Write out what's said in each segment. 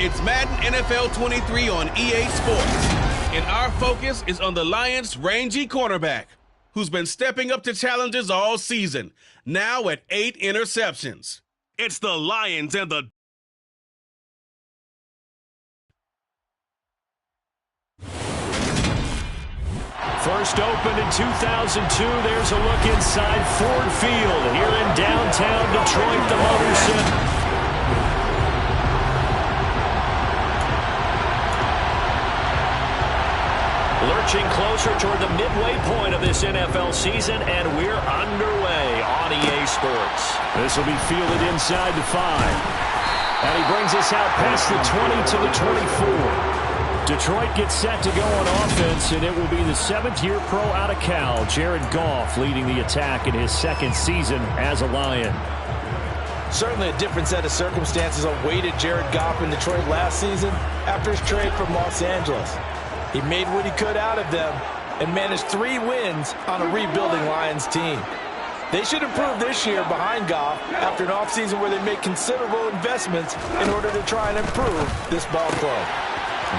It's Madden NFL 23 on EA Sports, and our focus is on the Lions' rangy cornerback, who's been stepping up to challenges all season, now at 8 interceptions. It's the Lions and the First opened in 2002, there's a look inside Ford Field here in downtown Detroit, the Motor City. Lurching closer toward the midway point of this NFL season, and we're underway on EA Sports. This will be fielded inside the 5. And he brings us out past the 20 to the 24. Detroit gets set to go on offense, and it will be the 7th-year pro out of Cal, Jared Goff, leading the attack in his 2nd season as a Lion. Certainly a different set of circumstances awaited Jared Goff in Detroit last season after his trade from Los Angeles. He made what he could out of them and managed 3 wins on a rebuilding Lions team. They should improve this year behind Goff after an offseason where they made considerable investments in order to try and improve this ball club.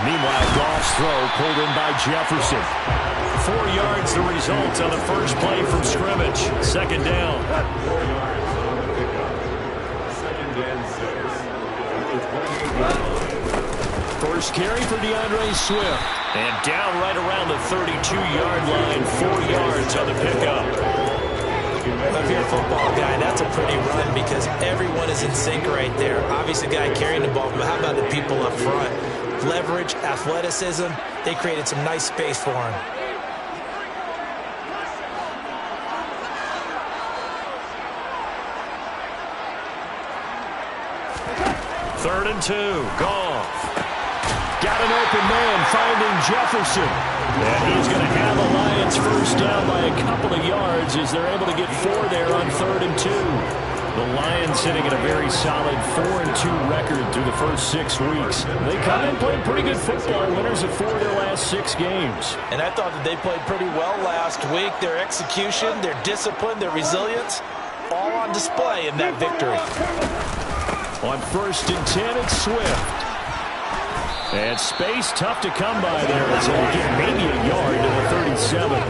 Meanwhile, Goff's throw pulled in by Jefferson. 4 yards the result on the first play from scrimmage. 2nd down. First carry for DeAndre Swift. And down right around the 32-yard line, 4 yards on the pickup. If you're a football guy, that's a pretty run because everyone is in sync right there. Obviously, the guy carrying the ball, but how about the people up front? Leverage, athleticism, they created some nice space for him. Third and 2, Goff. Got an open man finding Jefferson. And he's going to have the Lions first down by a couple of yards as they're able to get 4 there on 3rd and 2. The Lions sitting at a very solid 4-2 record through the first 6 weeks. They come in playing pretty good football, winners of 4 of their last 6 games. And I thought that they played pretty well last week. Their execution, their discipline, their resilience, all on display in that victory. On 1st and 10, it's Swift. And space tough to come by there as they'll get maybe a yard to the 37.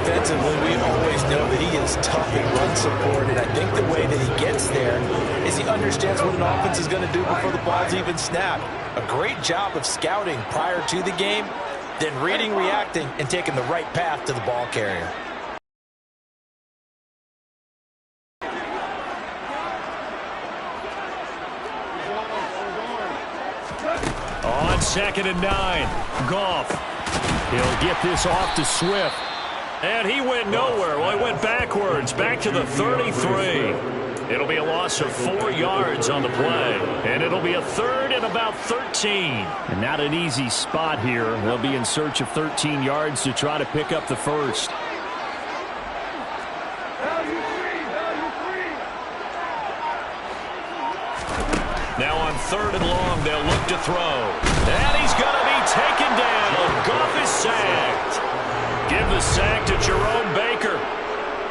Defensively, we always know that he is tough in run support, and I think the way that he gets there is he understands what an offense is going to do before the ball's even snapped. A great job of scouting prior to the game, then reading, reacting, and taking the right path to the ball carrier. On 2nd and 9, Goff. He'll get this off to Swift. And he went nowhere. Well, he went backwards, back to the 33. It'll be a loss of 4 yards on the play. And it'll be a 3rd and about 13. And not an easy spot here. They'll be in search of 13 yards to try to pick up the first. Now on 3rd and long, they'll look to throw. And he's going to be taken down. Goff is sacked. Give the sack to Jerome Baker.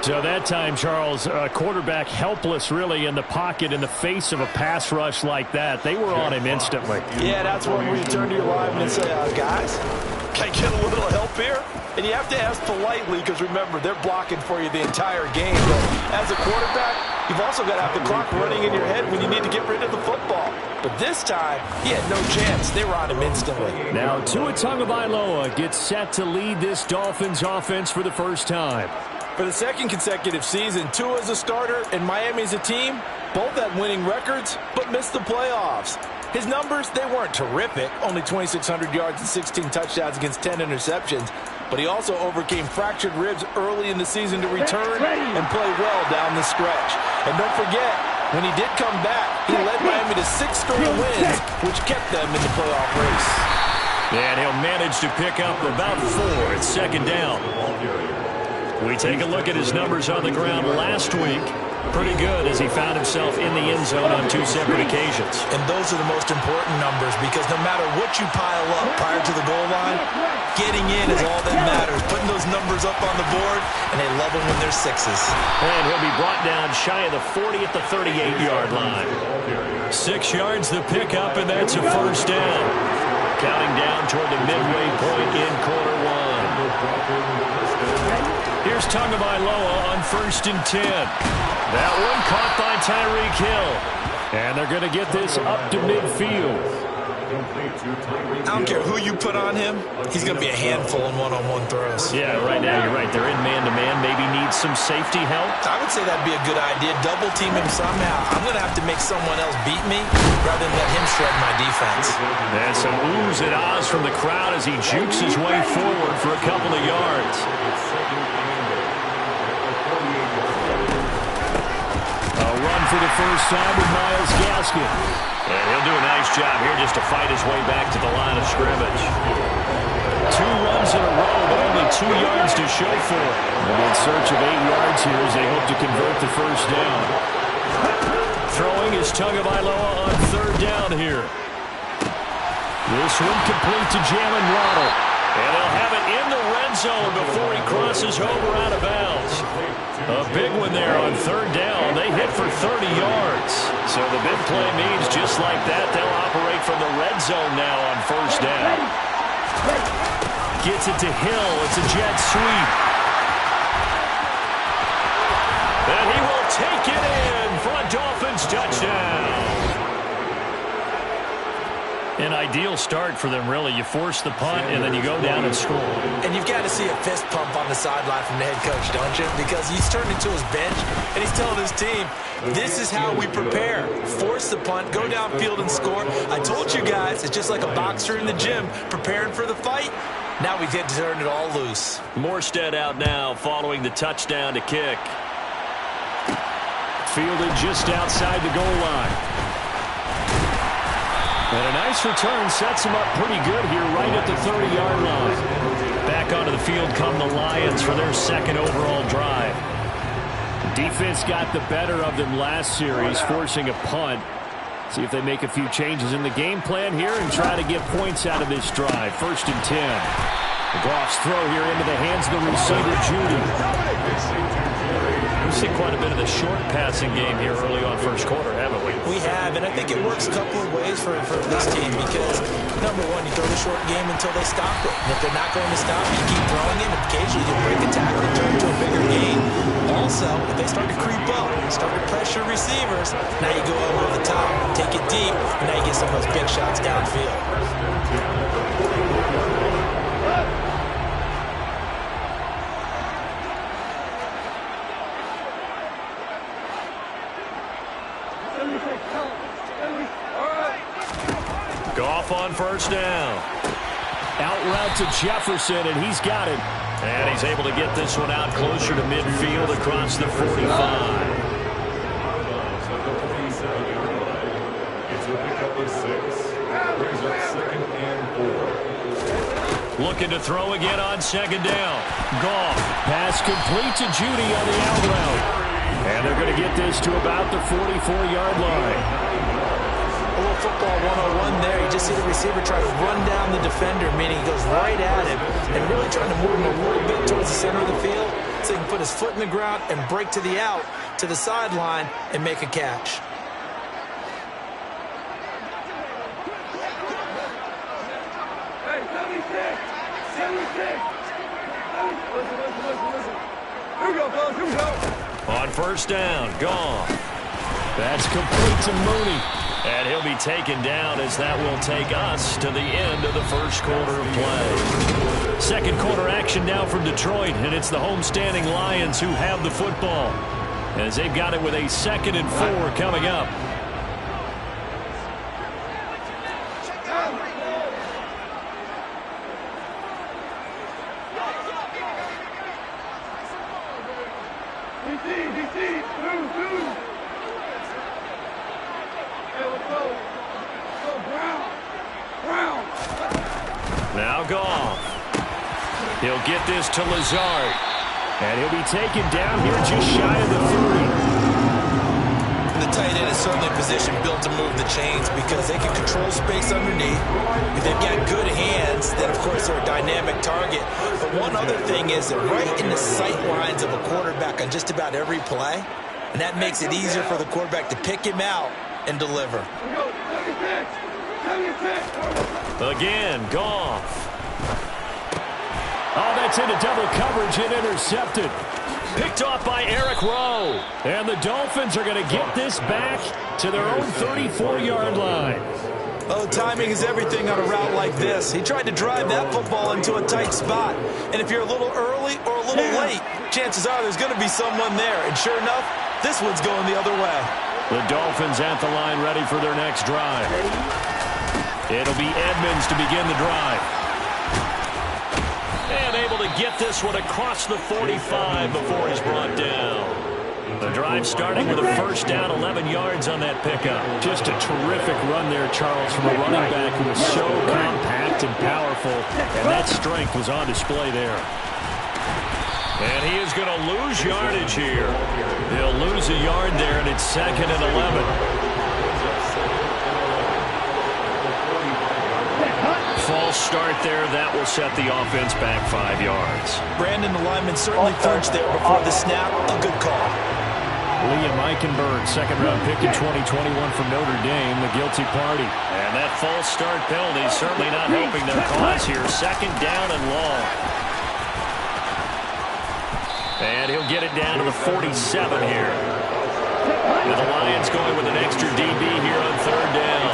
So that time, Charles, quarterback helpless really in the pocket in the face of a pass rush like that. They were on him instantly. Yeah, that's when you turn to your lineman and say, guys, can I get a little help here? And you have to ask politely because, remember, they're blocking for you the entire game. But as a quarterback, you've also got to have the clock running in your head when you need to get rid of the football. But this time, he had no chance. They were on him instantly. Now, Tua Tagovailoa gets set to lead this Dolphins offense for the first time. For the 2nd consecutive season, Tua is a starter and Miami is a team. Both had winning records, but missed the playoffs. His numbers, they weren't terrific. Only 2,600 yards and 16 touchdowns against 10 interceptions. But he also overcame fractured ribs early in the season to return and play well down the stretch. And don't forget, when he did come back, he led Miami to 6 straight wins, which kept them in the playoff race. And he'll manage to pick up about 4 at 2nd down. We take a look at his numbers on the ground last week. Pretty good, as he found himself in the end zone on 2 separate occasions. And those are the most important numbers, because no matter what you pile up prior to the goal line, getting in is all that matters. Putting those numbers up on the board, and they love them when they're 6s. And he'll be brought down shy of the 40 at the 38-yard line. 6 yards the pickup, and that's a first down. Counting down toward the midway point in quarter 1. Here's Tagovailoa on 1st and 10. That one caught by Tyreek Hill. And they're going to get this up to midfield. I don't care who you put on him, he's going to be a handful in one-on-one throws. Yeah, right now you're right. They're in man-to-man. Maybe needs some safety help. I would say that'd be a good idea. Double team him somehow. I'm going to have to make someone else beat me rather than let him shred my defense. And some oohs and ahs from the crowd as he jukes his way forward for a couple of yards. A run for the first time with Myles Gaskin. And he'll do a nice job here just to fight his way back to the line of scrimmage. 2 runs in a row, but only 2 yards to show for it. And in search of 8 yards here as they hope to convert the first down. Throwing is Tagovailoa on 3rd down here. This one complete to Jalen Waddle. And they'll have it in the red zone before he crosses over out of bounds. A big one there on 3rd down. They hit for 30 yards. So the big play means just like that, they'll operate from the red zone now on 1st down. Gets it to Hill. It's a jet sweep. And he will take it in for a Dolphins touchdown. An ideal start for them, really. You force the punt, and then you go down and score. And you've got to see a fist pump on the sideline from the head coach, don't you? Because he's turned into his bench, and he's telling his team, this is how we prepare. Force the punt, go downfield and score. I told you guys, it's just like a boxer in the gym preparing for the fight. Now we get to turn it all loose. Morstead out now following the touchdown to kick. Fielded just outside the goal line. And a nice return sets him up pretty good here right at the 30-yard line. Back onto the field come the Lions for their 2nd overall drive. Defense got the better of them last series, forcing a punt. See if they make a few changes in the game plan here and try to get points out of this drive. 1st and 10. Goff's throw here into the hands of the receiver, Judy. We've seen quite a bit of the short passing game here early on 1st quarter, haven't we? We have, and I think it works a couple of ways for this team because, number one, you throw the short game until they stop it. And if they're not going to stop, you keep throwing it, and occasionally you'll break a tackle and turn it to a bigger gain. Also, if they start to creep up, start to pressure receivers, now you go over the top, take it deep, and now you get some of those big shots downfield. Goff on 1st down. Out route to Jefferson, and he's got it. And he's able to get this one out closer to midfield across the 45. Looking to throw again on 2nd down. Goff. Pass complete to Judy on the out route. And they're going to get this to about the 44-yard line. A little football 101 there. You just see the receiver try to run down the defender, meaning he goes right at him and really trying to move him a little bit towards the center of the field so he can put his foot in the ground and break to the out, to the sideline, and make a catch. Hey, 76. Listen. Here we go, fellas. Here we go. On 1st down, Goff. That's complete to Mooney. And he'll be taken down as that will take us to the end of the 1st quarter of play. 2nd quarter action now from Detroit, and it's the homestanding Lions who have the football as they've got it with a 2nd and 4 coming up. Now Goff. He'll get this to Lazard. And he'll be taken down here just shy of the 30. tight end is certainly a position built to move the chains because they can control space underneath. If they've got good hands, then, of course, they're a dynamic target. But one other thing is they're right in the sight lines of a quarterback on just about every play, and that makes it easier for the quarterback to pick him out and deliver. Again, Goff. Oh, that's into double coverage and intercepted. Picked off by Eric Rowe. And the Dolphins are going to get this back to their own 34-yard line. Oh, timing is everything on a route like this. He tried to drive that football into a tight spot. And if you're a little early or a little late, chances are there's going to be someone there. And sure enough, this one's going the other way. The Dolphins at the line ready for their next drive. It'll be Edmonds to begin the drive. And able to get this one across the 45 before he's brought down. The drive starting with a first down, 11 yards on that pickup. Just a terrific run there, Charles, from a running back who was so compact and powerful, and that strength was on display there. And he is going to lose yardage here. He'll lose a yard there, and it's 2nd and 11. False start there. That will set the offense back 5 yards. Brandon, the lineman certainly flinched there before the snap. A good call. Liam Eichenberg, second-round pick in 2021 from Notre Dame, the guilty party. And that false start penalty certainly not helping their cause here. 2nd down and long. And he'll get it down to the 47 here. And the Lions going with an extra DB here on 3rd down.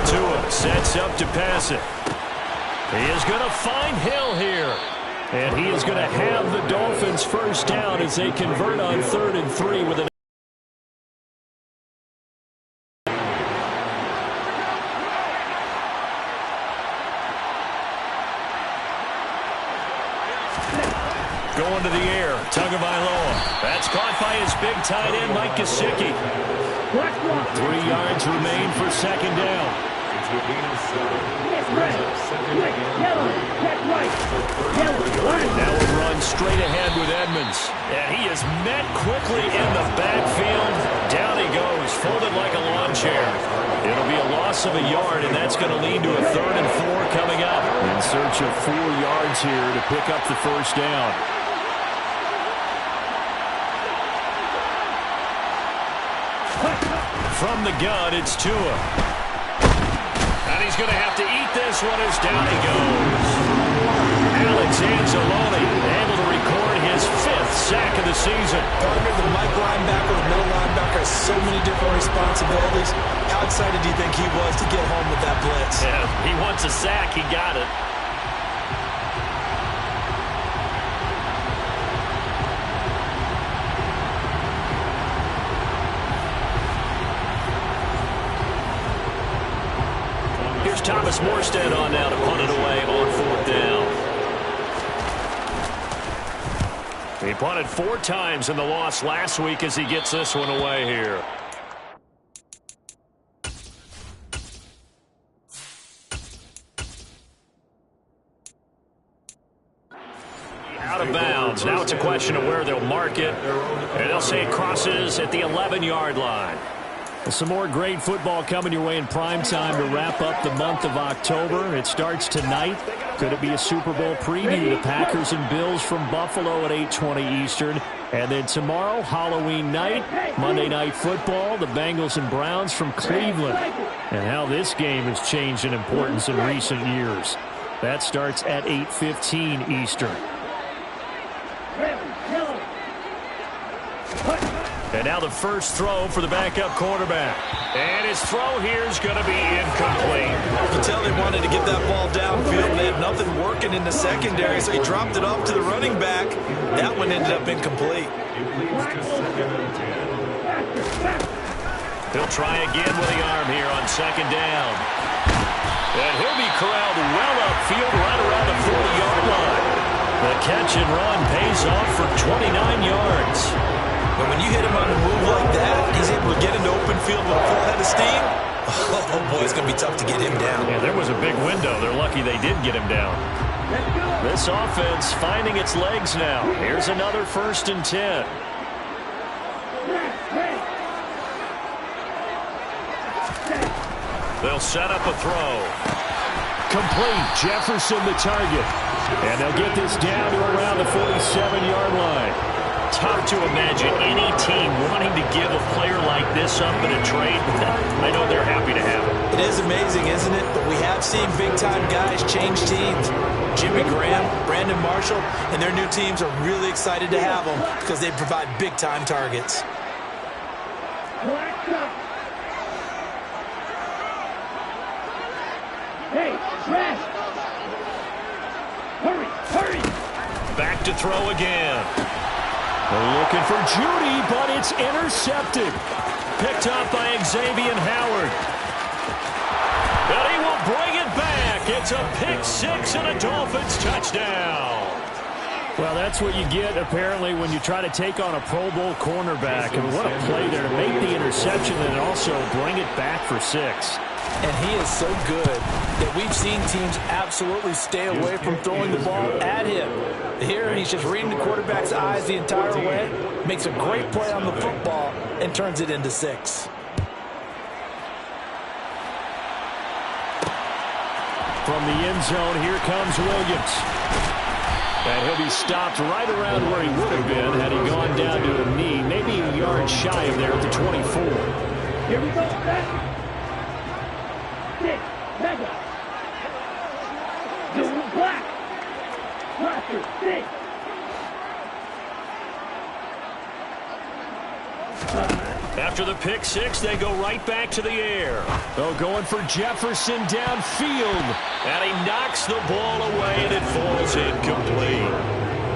Tua sets up to pass it. He is going to find Hill here. And he is going to have the Dolphins first down as they convert on 3rd and 3 with an going to the air. Tagovailoa. That's caught by his big tight end, Mike Gesicki. 3 yards remain for 2nd down. Now we'll run straight ahead with Edmonds. And he is met quickly in the backfield. Down he goes, folded like a lawn chair. It'll be a loss of a yard, and that's going to lead to a 3rd and 4 coming up. In search of 4 yards here to pick up the first down. From the gun, it's Tua. And he's going to have to eat this one as down he goes. Alex Anzalone able to record his 5th sack of the season. Partner, the Mike linebacker, the middle linebacker has so many different responsibilities. How excited do you think he was to get home with that blitz? Yeah, he wants a sack. He got it. Thomas Morstead on now to punt it away on 4th down. He punted 4 times in the loss last week as he gets this one away here. Out of bounds. Now it's a question of where they'll mark it. And they'll say it crosses at the 11-yard line. Some more great football coming your way in prime time to wrap up the month of October. It starts tonight. Could it be a Super Bowl preview? The Packers and Bills from Buffalo at 8:20 Eastern. And then tomorrow, Halloween night, Monday Night Football, the Bengals and Browns from Cleveland. And how this game has changed in importance in recent years. That starts at 8:15 Eastern. And now the first throw for the backup quarterback. And his throw here is going to be incomplete. You can tell they wanted to get that ball downfield. They had nothing working in the secondary, so he dropped it off to the running back. That one ended up incomplete. He'll try again with the arm here on 2nd down. And he'll be corralled well upfield right around the 40-yard line. The catch and run pays off for 29 yards. But when you hit him on the move like that, he's able to get into open field with a full head of steam. Oh, boy, it's going to be tough to get him down. Yeah, there was a big window. They're lucky they did get him down. This offense finding its legs now. Here's another 1st and 10. They'll set up a throw. Complete. Jefferson the target. And they'll get this down to around the 47-yard line. Tough to imagine any team wanting to give a player like this up in a trade, but I know they're happy to have it. It is amazing, isn't it? But we have seen big-time guys change teams. Jimmy Graham, Brandon Marshall, and their new teams are really excited to have them because they provide big-time targets. Hey, rest! Hurry, hurry! Back to throw again. They're looking for Judy, but it's intercepted. Picked up by Xavier Howard. And he will bring it back. It's a pick-6 and a Dolphins touchdown. Well, that's what you get, apparently, when you try to take on a Pro Bowl cornerback. And what a play there to make the interception and also bring it back for 6. And he is so good that we've seen teams absolutely stay away from throwing the ball at him. Here, he's just reading the quarterback's eyes the entire way, makes a great play on the football, and turns it into 6. From the end zone, here comes Williams. And he'll be stopped right around where he would have been had he gone down to a knee, maybe a yard shy of there at the 24. Here we go, back. 6, mega. Doing black. Blaster, 6. 5. After the pick-6, they go right back to the air. Oh, going for Jefferson downfield. And he knocks the ball away, and it falls incomplete.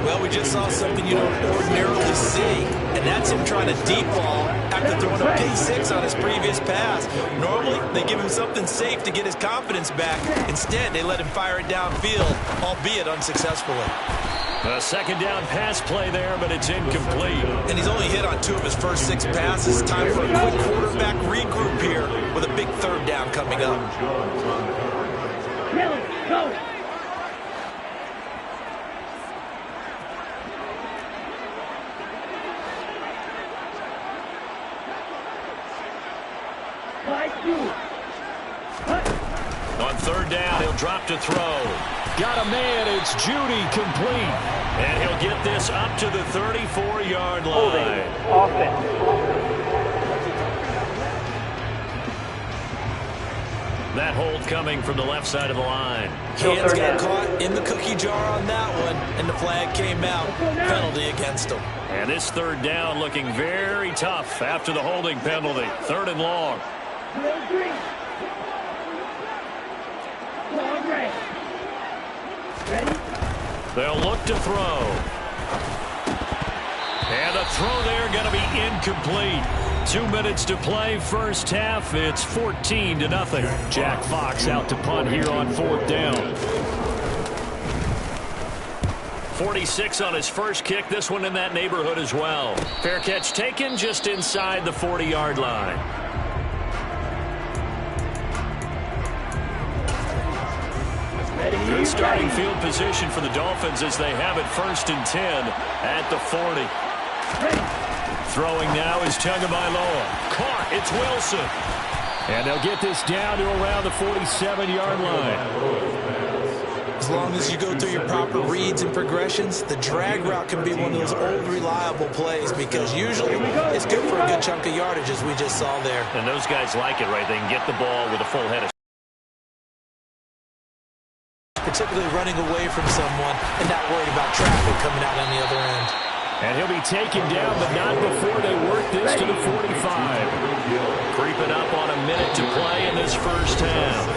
Well, we just saw something you don't ordinarily see, and that's him trying to deep ball after throwing a pick-6 on his previous pass. Normally, they give him something safe to get his confidence back. Instead, they let him fire it downfield, albeit unsuccessfully. A second down pass play there, but it's incomplete. And he's only hit on 2 of his first 6 passes. Time for a quick quarterback regroup here with a big 3rd down coming up. Kelly, go. On 3rd down, he'll drop to throw. Got a man, it's Judy, complete. And he'll get this up to the 34-yard line. Offense. That hold coming from the left side of the line. Hands got caught in the cookie jar on that one, and the flag came out. Penalty against him. And this 3rd down looking very tough after the holding penalty. 3rd and long. They'll look to throw. And the throw there going to be incomplete. 2 minutes to play, first half. It's 14-0. Jack Fox out to punt here on 4th down. 46 on his first kick. This one in that neighborhood as well. Fair catch taken just inside the 40-yard line. Good starting field position for the Dolphins as they have it 1st and 10 at the 40. Throwing now is Tagovailoa. Caught. It's Wilson. And they'll get this down to around the 47-yard line. As long as you go through your proper reads and progressions, the drag route can be one of those old reliable plays because usually it's good for a good chunk of yardage as we just saw there. And those guys like it, right? They can get the ball with a full head of particularly running away from someone and not worried about traffic coming out on the other end. And he'll be taken down, but not before they work this to the 45. Creeping up on a minute to play in this first half.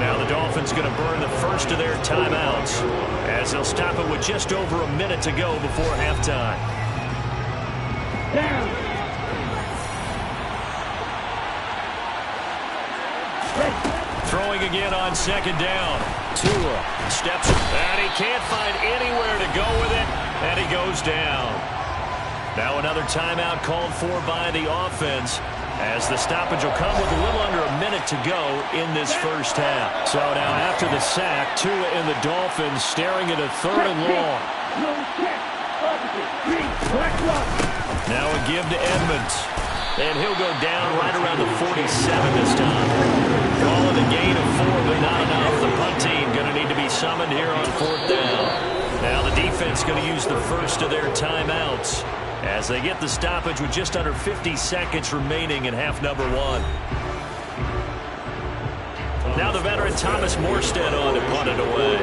Now the Dolphins going to burn the first of their timeouts as they'll stop it with just over a minute to go before halftime. Down. Throwing again on 2nd down. Tua steps, and he can't find anywhere to go with it, and he goes down. Now another timeout called for by the offense as the stoppage will come with a little under a minute minute to go in this first half. So now after the sack, Tua and the Dolphins staring at a 3rd and long. Now a give to Edmonds. And he'll go down right around the 47 this time. Calling a gain of 4, but not enough. The punt team going to need to be summoned here on 4th down. Now the defense going to use the first of their timeouts as they get the stoppage with just under 50 seconds remaining in half number 1. Now the veteran Thomas Morstead on to punt it away.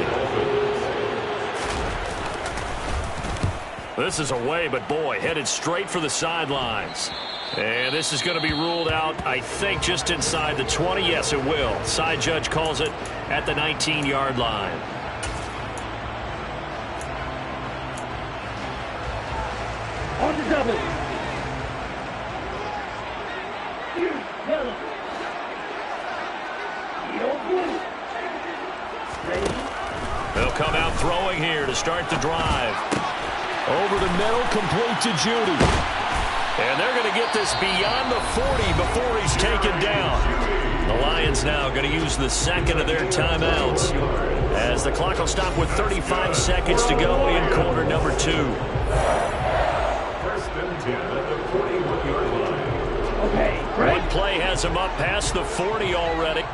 This is away, but boy, headed straight for the sidelines. And this is going to be ruled out, I think, just inside the 20. Yes, it will. Side judge calls it at the 19-yard line. On the double. They'll come out throwing here to start the drive. Over the middle, complete to Judy. And they're going to get this beyond the 40 before he's taken down. The Lions now going to use the second of their timeouts as the clock will stop with 35 seconds to go in quarter number 2. First and 10 at the 41-yard line. Okay, great. One play has him up past the 40 already.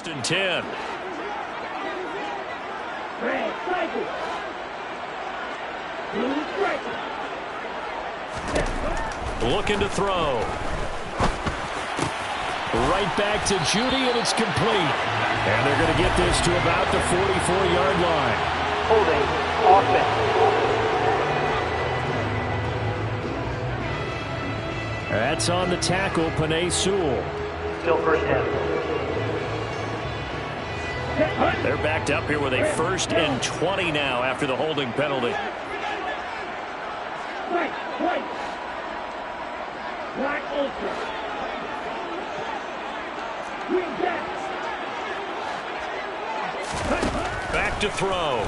And 10. Red cycle. Blue striker. Looking to throw. Right back to Judy, and it's complete. And they're going to get this to about the 44-yard line. Holding offense. That's on the tackle, Penei Sewell. Still first down. They're backed up here with a 1st and 20 now after the holding penalty. White. Black ultra. Green back. Back to throw.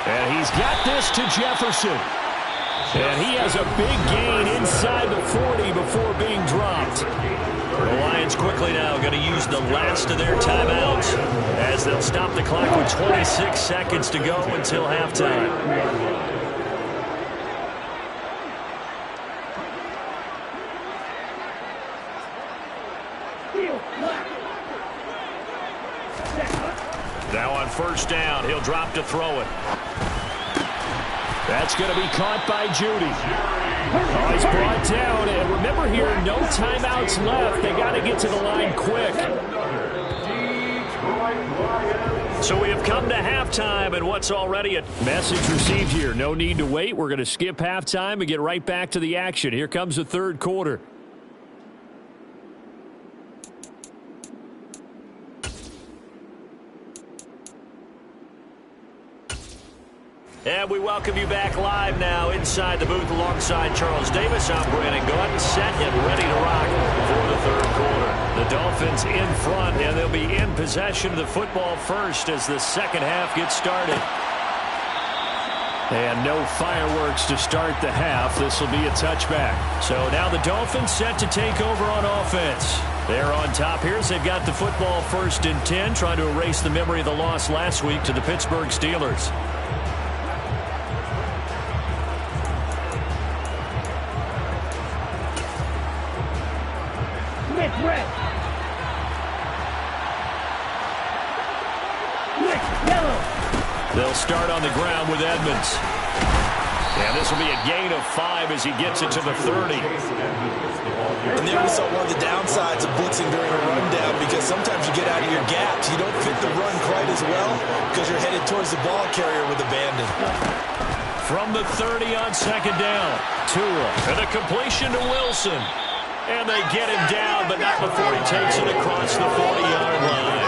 And he's got this to Jefferson. And he has a big gain inside the 40 before being dropped. The Lions quickly now going to use the last of their timeouts as they'll stop the clock with 26 seconds to go until halftime. Now on 1st down, he'll drop to throw it. That's going to be caught by Judy. Oh, he's brought down, and remember here, no timeouts left. They got to get to the line quick. So we have come to halftime, and what's already a message received here. No need to wait. We're going to skip halftime and get right back to the action. Here comes the 3rd quarter. And we welcome you back live now inside the booth alongside Charles Davis. I'm Brandon Gaudin, set and ready to rock for the third quarter. The Dolphins in front, and they'll be in possession of the football first as the second half gets started. And no fireworks to start the half. This will be a touchback. So now the Dolphins set to take over on offense. They're on top here as they've got the football first and 10, trying to erase the memory of the loss last week to the Pittsburgh Steelers. They'll start on the ground with Edmonds. And this will be a gain of 5 as he gets it to the 30. And there we saw one of the downsides of blitzing during a rundown, because sometimes you get out of your gaps. You don't fit the run quite as well because you're headed towards the ball carrier with abandon. From the 30 on second down, Tua. And a completion to Wilson. And they get him down, but not before he takes it across the 40-yard line.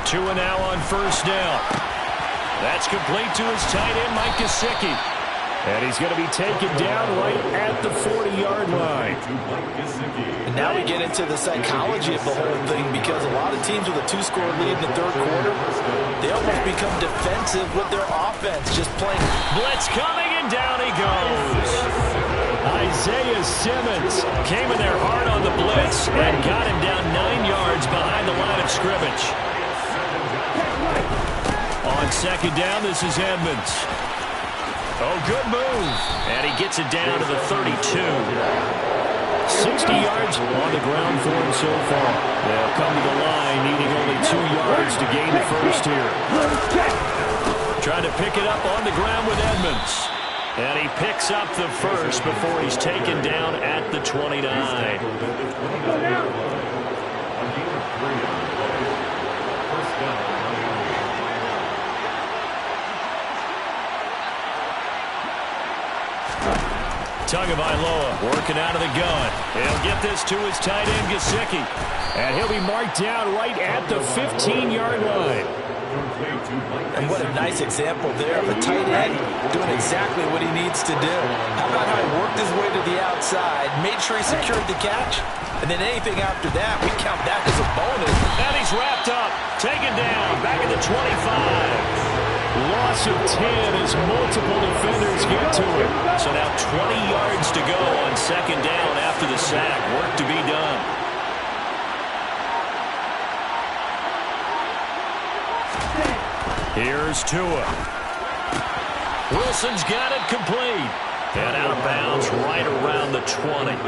Tua now on first down. That's complete to his tight end, Mike Gesicki. And he's going to be taken down right at the 40-yard line. And now we get into the psychology of the whole thing, because a lot of teams with a 2-score lead in the third quarter, they almost become defensive with their offense, just playing. Blitz coming, and down he goes. Isaiah Simmons came in there hard on the blitz and got him down 9 yards behind the line of scrimmage. On second down, this is Edmonds. Oh, good move. And he gets it down to the 32. 60 yards on the ground for him so far. They'll come to the line, needing only 2 yards to gain the first here. Trying to pick it up on the ground with Edmonds. And he picks up the first before he's taken down at the 29. Tagovailoa working out of the gun. He'll get this to his tight end, Gesicki. And he'll be marked down right at the 15-yard line. And what a nice example there of a tight end doing exactly what he needs to do. How about how he worked his way to the outside, made sure he secured the catch, and then anything after that, we count that as a bonus. And he's wrapped up, taken down, back at the 25. Loss of 10 as multiple defenders get to him. So now 20 yards to go on second down after the sack. Work to be done. Here's Tua. Wilson's got it complete. And out of bounds right around the 20.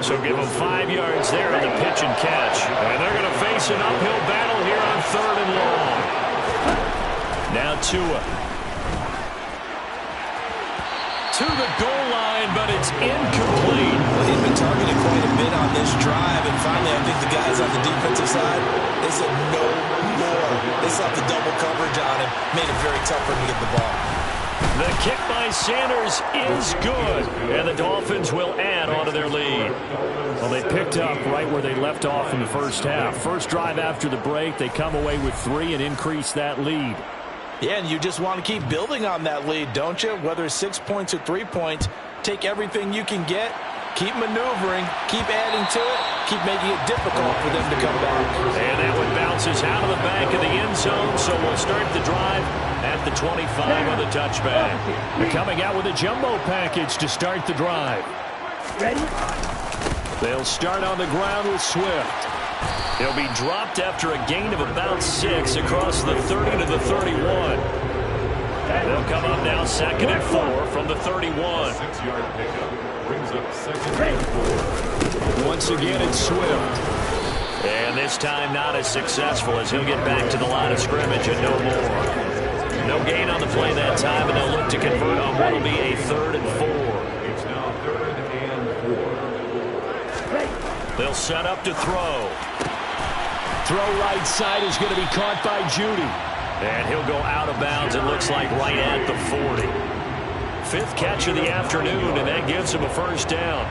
So give him 5 yards there on the pitch and catch. And they're going to face an uphill battle here on third and long. Now Tua. To the goal line, but it's incomplete. Well, he's been targeted quite a bit on this drive, and finally I think the guys on the defensive side, they said no more. They saw the double coverage on him, made it very tough for him to get the ball. The kick by Sanders is good, and the Dolphins will add on to their lead. Well, they picked up right where they left off in the first half. First drive after the break, they come away with 3 and increase that lead. Yeah, and you just want to keep building on that lead, don't you? Whether it's 6 points or 3 points, take everything you can get, keep maneuvering, keep adding to it, keep making it difficult for them to come back. And that one bounces out of the back of the end zone, so we'll start the drive at the 25 on the touchback. They're coming out with a jumbo package to start the drive. Ready? They'll start on the ground with Swift. He'll be dropped after a gain of about 6 across the 30 to the 31. They'll come up now second and 4 from the 31. 6-yard pickup brings up second and 4. Once again, it's Swift. And this time not as successful as he'll get back to the line of scrimmage and no more. No gain on the play that time, and they'll look to convert on what will be a 3rd and 4. It's now 3rd and 4. They'll set up to throw. Throw right side is going to be caught by Judy. And he'll go out of bounds, it looks like, right at the 40. fifth catch of the afternoon, and that gives him a first down.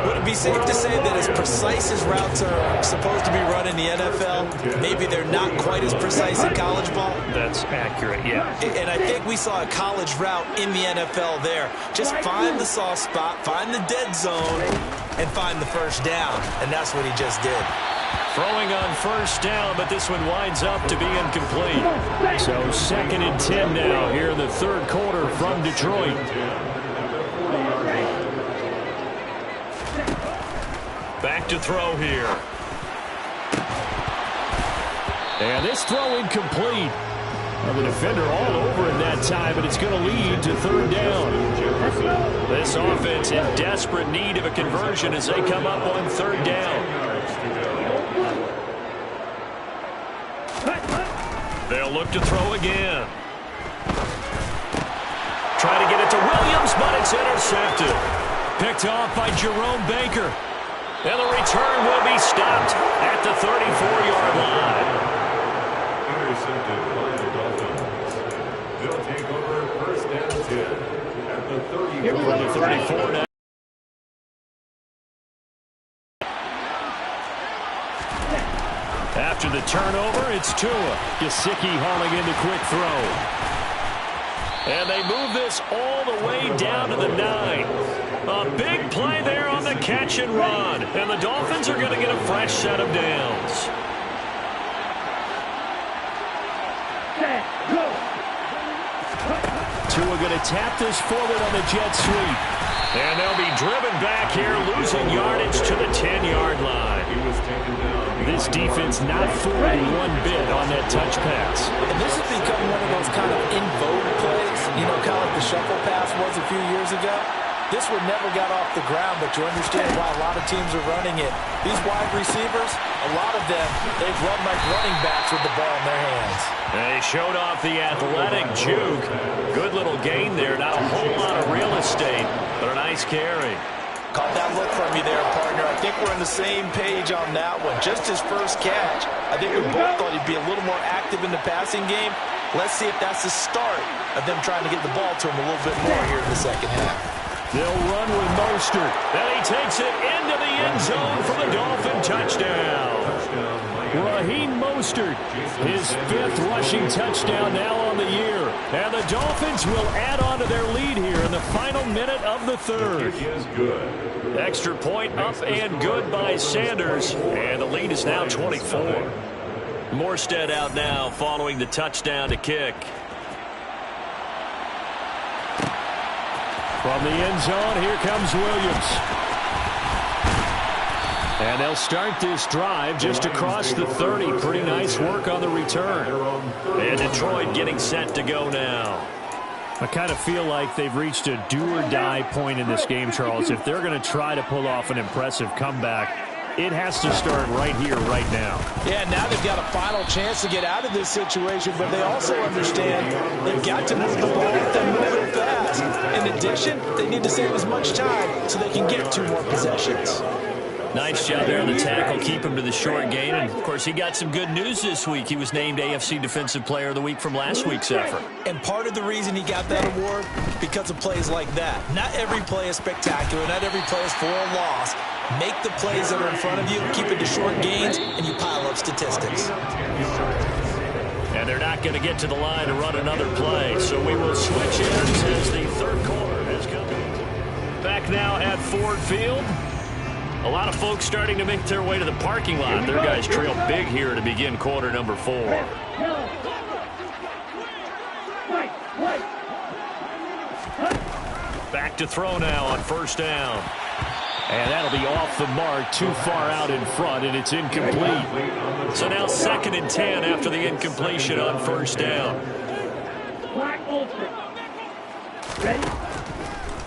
Would it be safe to say that as precise as routes are supposed to be run in the NFL, maybe they're not quite as precise in college ball? That's accurate, yeah. And I think we saw a college route in the NFL there. Just find the soft spot, find the dead zone, and find the first down. And that's what he just did. Throwing on first down, but this one winds up to be incomplete. So 2nd and 10 now here in the third quarter from Detroit. Back to throw here. And this throw incomplete. Well, the defender all over him that time, but it's going to lead to third down. This offense in desperate need of a conversion as they come up on third down. They'll look to throw again. Try to get it to Williams, but it's intercepted. Picked off by Jerome Baker. And the return will be stopped at the 34-yard line. Intercepted by the Dolphins. They'll take over first and 10 at the 34 now. After the turnover, it's Tua. Gesicki hauling in the quick throw. And they move this all the way down to the 9. A big play there on the catch and run. And the Dolphins are going to get a fresh set of downs. Tua going to tap this forward on the jet sweep. And they'll be driven back here, losing yardage to the 10-yard line. He was taken down. This defense not fooled one bit on that touch pass. And this has become one of those kind of in vogue plays, you know, kind of like the shuffle pass was a few years ago. This one never got off the ground, but you understand why a lot of teams are running it. These wide receivers, a lot of them, they've run like running backs with the ball in their hands. They showed off the athletic juke. Good little gain there. Not a whole lot of real estate, but a nice carry. Caught that look from you there, partner. I think we're on the same page on that one. Just his first catch. I think we both thought he'd be a little more active in the passing game. Let's see if that's the start of them trying to get the ball to him a little bit more here in the second half. They'll run with Mostert. And he takes it into the end zone for the Dolphin touchdown. Raheem Mostert, his 5th rushing touchdown now on the year. And the Dolphins will add on to their lead here in the final minute of the third. Extra point up and good by Sanders. And the lead is now 24. Morstead out now following the touchdown to kick. From the end zone, here comes Williams. And they'll start this drive just across the 30. Pretty nice work on the return. And Detroit getting set to go now. I kind of feel like they've reached a do-or-die point in this game, Charles. If they're going to try to pull off an impressive comeback, it has to start right here, right now. Yeah, now they've got a final chance to get out of this situation, but they also understand they've got to move the ball and move it fast. In addition, they need to save as much time so they can get 2 more possessions. Nice job there on the tackle, keep him to the short gain. And, of course, he got some good news this week. He was named AFC Defensive Player of the Week from last week's effort. And part of the reason he got that award, because of plays like that. Not every play is spectacular. Not every play is for a loss. Make the plays that are in front of you, keep it to short gains, and you pile up statistics. And they're not going to get to the line to run another play. So we will switch ends as the third quarter has come. Back now at Ford Field. A lot of folks starting to make their way to the parking lot. Their guys trail big here to begin quarter number 4. Back to throw now on first down. And that'll be off the mark, too far out in front, and it's incomplete. So now 2nd and 10 after the incompletion on first down.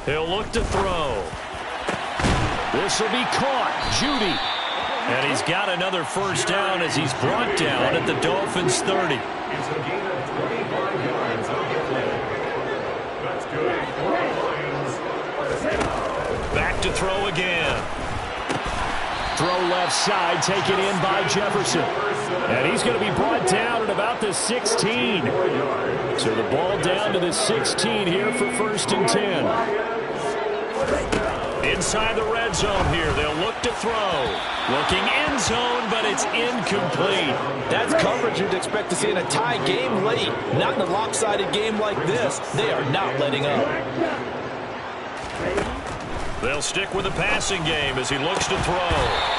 He'll look to throw. This will be caught. Judy. And he's got another first down as he's brought down at the Dolphins' 30. It's a gain of 25 yards on the play. That's good. Back to throw again. Throw left side, taken in by Jefferson. And he's going to be brought down at about the 16. So the ball down to the 16 here for 1st and 10. Inside the red zone here, they'll look to throw. Looking end zone, but it's incomplete. That's coverage you'd expect to see in a tie game late. Not in a lopsided game like this. They are not letting up. They'll stick with the passing game as he looks to throw.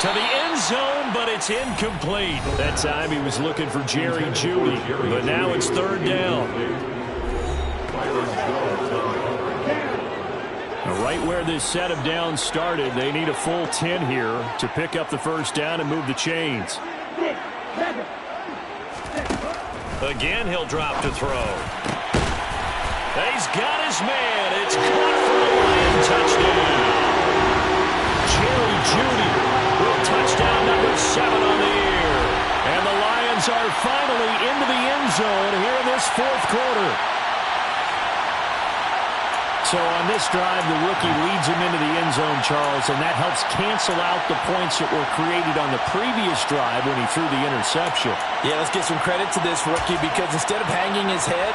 To the end zone, but it's incomplete. That time he was looking for Jerry Jeudy, but now it's 3rd down. Right where this set of downs started, they need a full 10 here to pick up the 1st down and move the chains. Again, he'll drop to throw. He's got his man. It's caught for a Lion touchdown. Jerry Jeudy with touchdown number 7 on the year. And the Lions are finally into the end zone here in this 4th quarter. So on this drive, the rookie leads him into the end zone, Charles, and that helps cancel out the points that were created on the previous drive when he threw the interception. Yeah, let's give some credit to this rookie because instead of hanging his head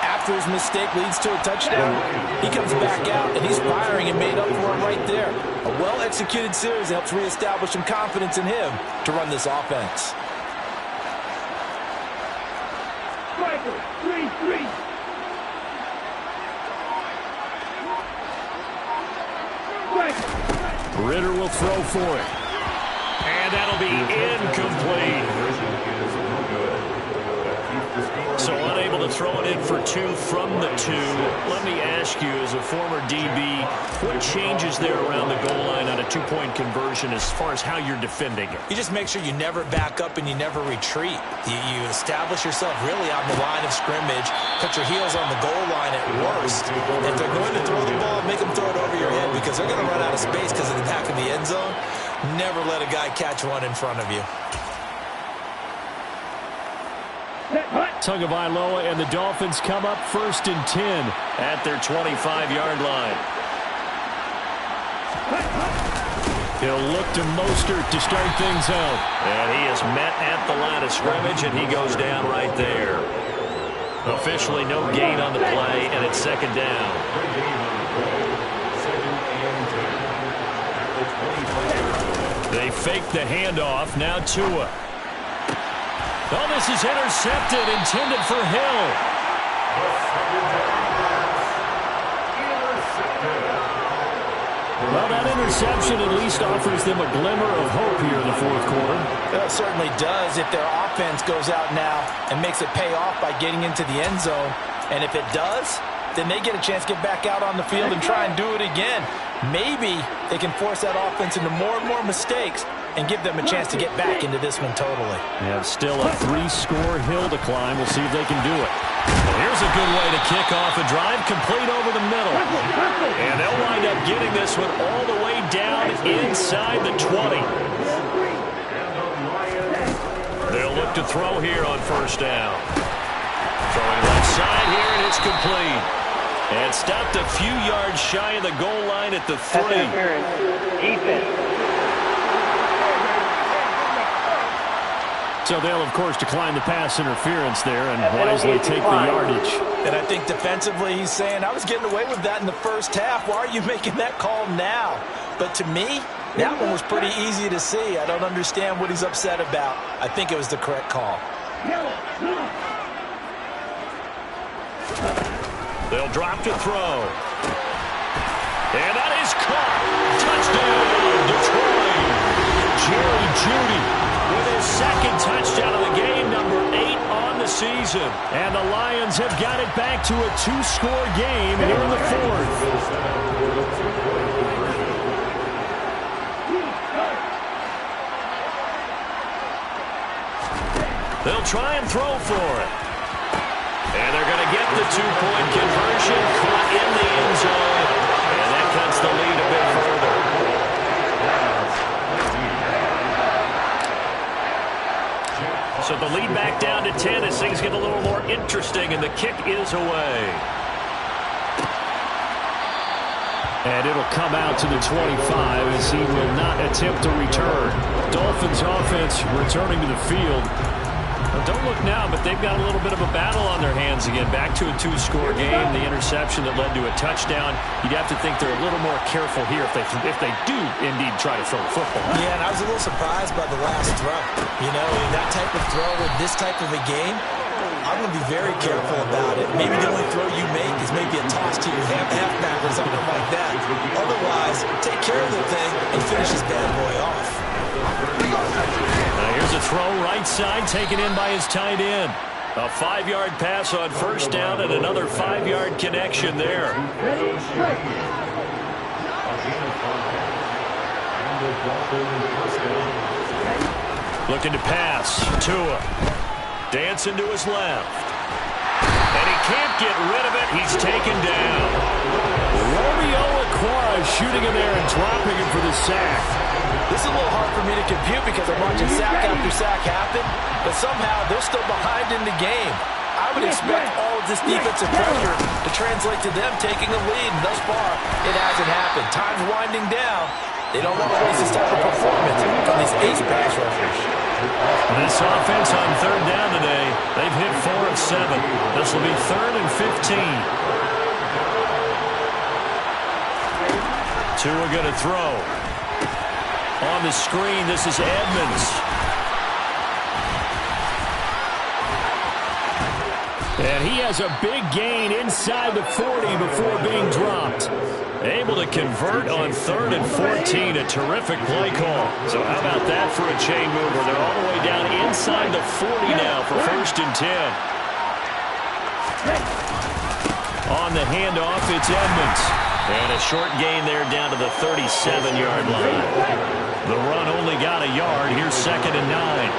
after his mistake leads to a touchdown, he comes back out and he's firing and made up for it right there. A well-executed series helps reestablish some confidence in him to run this offense. Striker, 3-3. Ritter will throw for it. And that'll be incomplete. So unable to throw it in for 2 from the 2. Let me ask you, as a former DB, what changes there around the goal line on a 2-point conversion as far as how you're defending it? You just make sure you never back up and you never retreat. You establish yourself really on the line of scrimmage, put your heels on the goal line at worst. If they're going to throw the ball, make them throw it over your head because they're going to run out of space because of the back of the end zone. Never let a guy catch one in front of you. Tagovailoa and the Dolphins come up 1st and 10 at their 25-yard line. He'll look to Mostert to start things out. And he is met at the line of scrimmage, and he goes down right there. Officially no gain on the play, and it's 2nd down. They fake the handoff. Now Tua. Oh, this is intercepted, intended for Hill. Well, that interception at least offers them a glimmer of hope here in the 4th quarter. It certainly does if their offense goes out now and makes it pay off by getting into the end zone. And if it does, then they get a chance to get back out on the field and try and do it again. Maybe they can force that offense into more and more mistakes and give them a chance to get back into this one totally. Yeah, still a 3-score hill to climb. We'll see if they can do it. Well, here's a good way to kick off a drive, complete over the middle. And they'll wind up getting this one all the way down inside the 20. They'll look to throw here on 1st down. Throwing left side here, and it's complete. And stopped a few yards shy of the goal line at the 3. Defense. So they'll, of course, decline the pass interference there and wisely take the yardage. And I think defensively he's saying, I was getting away with that in the 1st half. Why are you making that call now? But to me, that one was pretty easy to see. I don't understand what he's upset about. I think it was the correct call. They'll drop to throw. And that is caught. Touchdown, Detroit. Jerry Jeudy with his 2nd touchdown of the game, number 8 on the season. And the Lions have got it back to a 2-score game here in the 4th. They'll try and throw for it. And they're going to get the 2-point conversion caught in the end zone. And that cuts the lead a bit further. So the lead back down to 10 as things get a little more interesting, and the kick is away. And it'll come out to the 25 as he will not attempt to return. Dolphins offense returning to the field. Well, don't look now, but they've got a little bit of a battle on their hands again. Back to a 2-score game. The interception that led to a touchdown. You'd have to think they're a little more careful here if they do indeed try to throw the football. Yeah, and I was a little surprised by the last throw. You know, that type of throw in this type of a game, I'm going to be very careful about it. Maybe the only throw you make is maybe a toss to your halfback or something like that. Otherwise, take care of the thing and finish this bad boy off. Now here's a throw right side taken in by his tight end. A 5-yard pass on first down and another 5-yard connection there. Looking to pass. Tua. Dancing to his left. And he can't get rid of it. He's taken down. Romeo Okwara shooting in there and dropping him for the sack. This is a little hard for me to compute because I'm watching sack after sack happen, but somehow they're still behind in the game. I would expect all of this defensive pressure to translate to them taking a lead, and thus far, it hasn't happened. Time's winding down. They don't want to waste this type of performance from these ace pass rushers. This offense on third down today, they've hit 4 of 7. This will be 3rd and 15. Tua going to throw. On the screen, this is Edmonds. And he has a big gain inside the 40 before being dropped. Able to convert on 3rd and 14. A terrific play call. So how about that for a chain mover? They're all the way down inside the 40 now for 1st and 10. On the handoff, it's Edmonds. And a short gain there down to the 37-yard line. The run only got a yard. Here's 2nd and 9.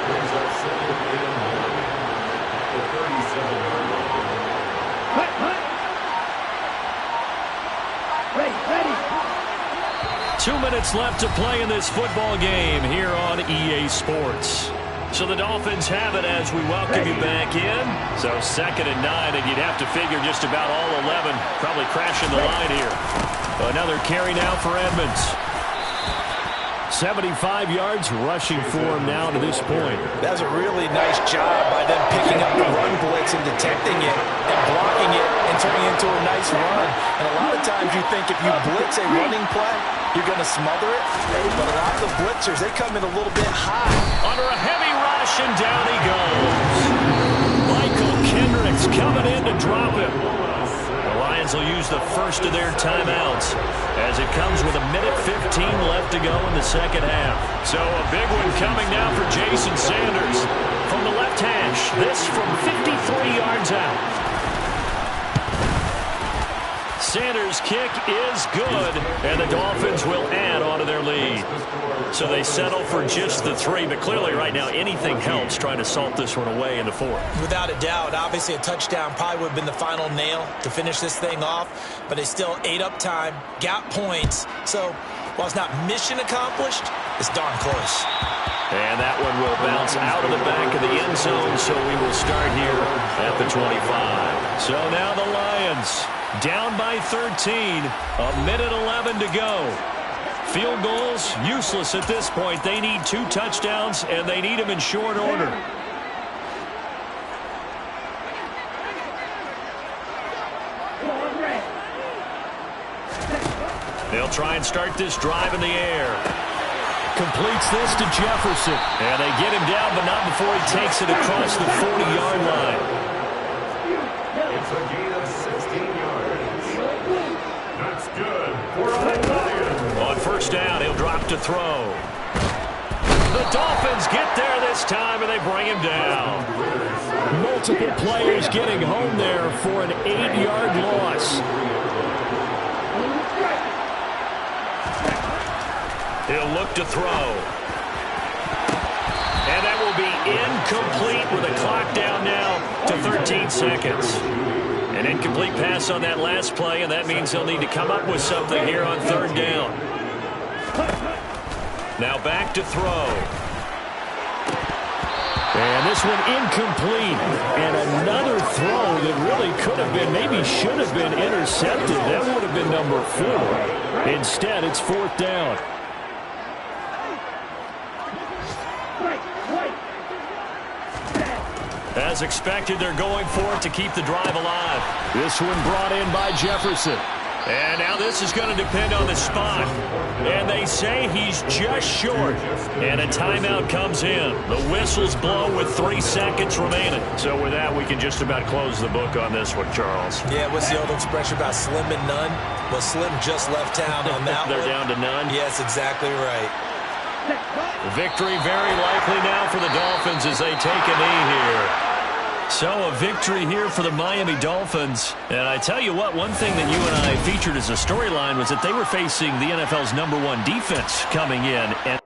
2 minutes left to play in this football game here on EA Sports. So the Dolphins have it as we welcome you back in. So 2nd and 9, and you'd have to figure just about all 11 probably crashing the line here. Another carry now for Edmonds. 75 yards rushing for him now to this point. That's a really nice job by them picking up the run blitz and detecting it and blocking it and turning it into a nice run. And a lot of times you think if you blitz a running play, you're going to smother it. But a lot of the blitzers, they come in a little bit high. Under a heavy rush, and down he goes. Michael Kendricks coming in to drop him. The Lions will use the first of their timeouts as it comes with 1:15 left to go in the second half. So a big one coming now for Jason Sanders from the left hash. This from 53 yards out. Sanders' kick is good, and the Dolphins will add on to their lead. So they settle for just the 3, but clearly right now anything helps trying to salt this one away in the 4th. Without a doubt, obviously a touchdown probably would have been the final nail to finish this thing off, but they still ate up time, got points. So while it's not mission accomplished, it's darn close. And that one will bounce out of the back of the end zone, so we will start here at the 25. So now the Lions down by 13, 1:11 to go. Field goals useless at this point. They need 2 touchdowns, and they need them in short order. They'll try and start this drive in the air. Completes this to Jefferson. And they get him down, but not before he takes it across the 40-yard line. It's a gain of 16 yards. That's good for the Lions. On first down, he'll drop to throw. The Dolphins get there this time, and they bring him down. Multiple players getting home there for an 8-yard loss. He'll look to throw. And that will be incomplete with a clock down now to 13 seconds. An incomplete pass on that last play, and that means they'll need to come up with something here on third down. Now back to throw. And this one incomplete. And another throw that really could have been, maybe should have been intercepted. That would have been number 4. Instead, it's 4th down. As expected, they're going for it to keep the drive alive. This one brought in by Jefferson. And now this is going to depend on the spot. And they say he's just short. And a timeout comes in. The whistles blow with 3 seconds remaining. So with that, we can just about close the book on this one, Charles. Yeah, what's the old expression about slim and none? Well, Slim just left town on that They're one. down to none? Yes, exactly right. The victory very likely now for the Dolphins as they take a knee here. So a victory here for the Miami Dolphins. And I tell you what, one thing that you and I featured as a storyline was that they were facing the NFL's #1 defense coming in. And